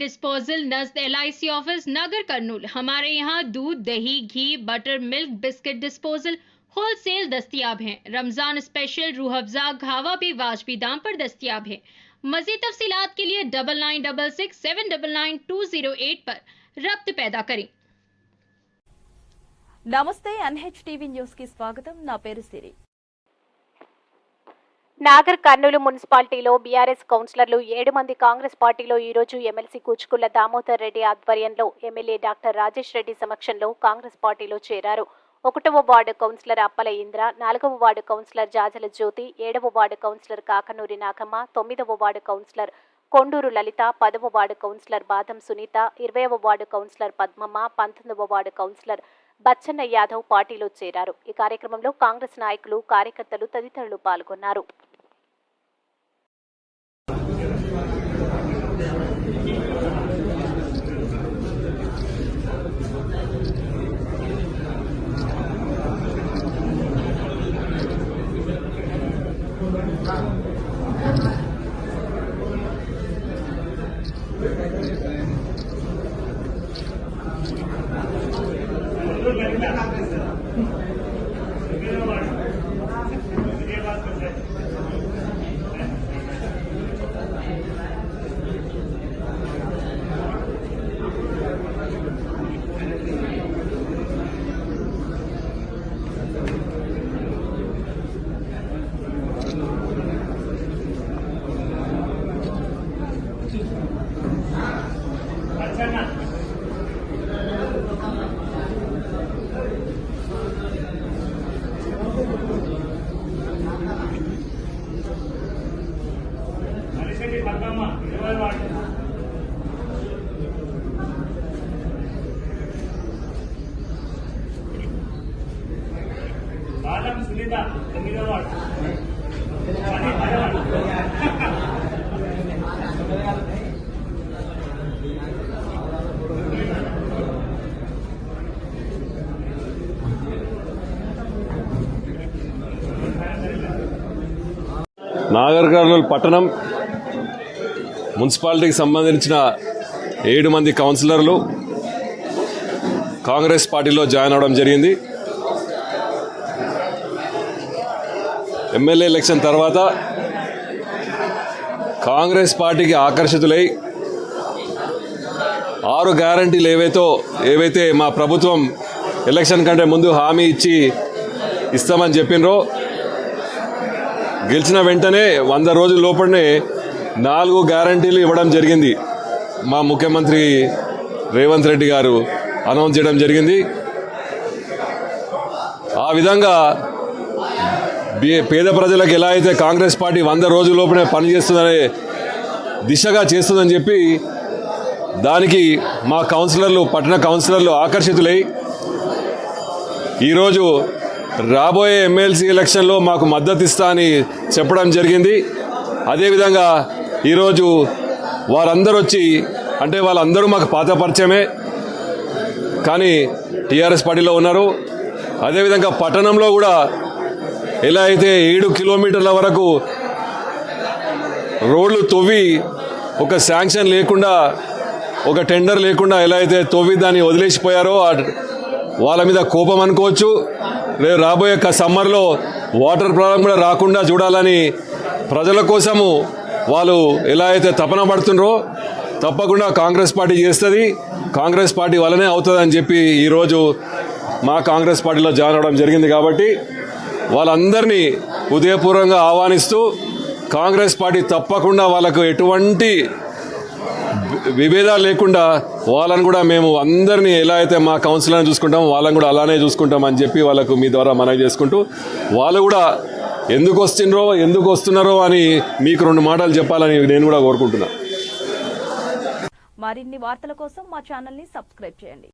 Disposal नज़द LIC office नगर कर्नूल। हमारे यहाँ दूध, दही, घी, butter, milk, biscuit disposal wholesale दस्तियाब हैं। रमजान स्पेशल रूह अफ़ज़ा घावा भी वाजबी दाम पर दस्तियाब है। मज़ीद तफ़सीलात के लिए 9966799208 पर रब्त पैदा करें। నమస్తే NHTV న్యూస్ కి స్వాగతం. నా పేరు సిరి. నాగర్ కర్నూలు మున్సిపాలిటీలో బీఆర్ఎస్ కౌన్సిలర్లు 7 మంది కాంగ్రెస్ పార్టీలో ఈ రోజు ఎమ్మెల్సీ కూచుకుళ్ల దామోదర్ రెడ్డి ఆధ్వర్యంలో ఎమ్మెల్యే డాక్టర్ రాజేష్ రెడ్డి సమక్షంలో కాంగ్రెస్ పార్టీలో చేరారు. 1వ వార్డు కౌన్సిలర్ అప్పల ఇంద్ర, 4వ వార్డు కౌన్సిలర్ జాజల జ్యోతి, 7వ వార్డు కౌన్సిలర్ కాకనూరి నాగమ్మ, 9వ వార్డు కౌన్సిలర్ కొండూరు లలిత, 10వ వార్డు కౌన్సిలర్ బాదం సునీత, 20వ వార్డు కౌన్సిలర్ పద్మమ్మ, 19వ వార్డు కౌన్సిలర్ బచ్చన్న యాదవ్ పార్టీలో చేరారు. ఈ కార్యక్రమంలో కాంగ్రెస్ నాయకులు, కార్యకర్తలు తదితరులు పాల్గొన్నారు. బాదం సునీత 9వ వార్డు. నాగర్ కర్నూలు పట్టణం మున్సిపాలిటీకి సంబంధించిన 7 మంది కౌన్సిలర్లు కాంగ్రెస్ పార్టీలో జాయిన్ అవడం జరిగింది. ఎమ్మెల్యే ఎలక్షన్ తర్వాత కాంగ్రెస్ పార్టీకి ఆకర్షితులై 6 గ్యారంటీలు ఏవైతే మా ప్రభుత్వం ఎలక్షన్ కంటే ముందు హామీ ఇస్తామని చెప్పినరో, గెలిచిన వెంటనే 100 రోజుల లోపలనే 4 గ్యారంటీలు ఇవ్వడం జరిగింది. మా ముఖ్యమంత్రి రేవంత్ రెడ్డి గారు అనౌన్స్ చేయడం జరిగింది. ఆ విధంగా పేద ప్రజలకు ఎలా అయితే కాంగ్రెస్ పార్టీ 100 రోజుల లోపలనే పనిచేస్తుందనే దిశగా చేస్తుందని చెప్పి దానికి మా పట్టణ కౌన్సిలర్లు ఆకర్షితులై ఈరోజు రాబోయే ఎమ్మెల్సీ ఎలక్షన్లో మాకు మద్దతు ఇస్తా అని చెప్పడం జరిగింది. అదేవిధంగా ఈరోజు వారందరూ వాళ్ళందరూ మాకు పాత పరిచయమే, కానీ టీఆర్ఎస్ పార్టీలో ఉన్నారు. అదేవిధంగా పట్టణంలో కూడా ఎలా అయితే 7 కిలోమీటర్ల వరకు రోడ్లు తవ్వి ఒక శాంక్షన్ లేకుండా, ఒక టెండర్ లేకుండా ఎలా అయితే తవ్వి దాన్ని వదిలేసిపోయారో వాళ్ళ మీద కోపం అనుకోవచ్చు. రాబోయే సమ్మర్లో వాటర్ ప్రాబ్లం కూడా రాకుండా చూడాలని ప్రజల కోసము వాళ్ళు ఎలా అయితే తపన పడుతున్నారో తప్పకుండా కాంగ్రెస్ పార్టీ చేస్తుంది, కాంగ్రెస్ పార్టీ వల్లనే అవుతుందని చెప్పి ఈరోజు మా కాంగ్రెస్ పార్టీలో జాయిన్ అవ్వడం జరిగింది. కాబట్టి వాళ్ళందరినీ హృదయపూర్వకంగా ఆహ్వానిస్తూ కాంగ్రెస్ పార్టీ తప్పకుండా వాళ్ళకు ఎటువంటి విభేదాలు లేకుండా వాళ్ళని కూడా మేము అందరినీ ఎలా అయితే మా కౌన్సిలర్ని చూసుకుంటామో వాళ్ళని కూడా అలానే చూసుకుంటామని చెప్పి వాళ్ళకు మీ ద్వారా మనవి చేసుకుంటూ, వాళ్ళు కూడా ఎందుకు వస్తున్నారో అని మీకు 2 మాటలు చెప్పాలని నేను కూడా కోరుకుంటున్నా. మరిన్ని వార్తల కోసం మా ఛానల్ని సబ్స్క్రైబ్ చేయండి.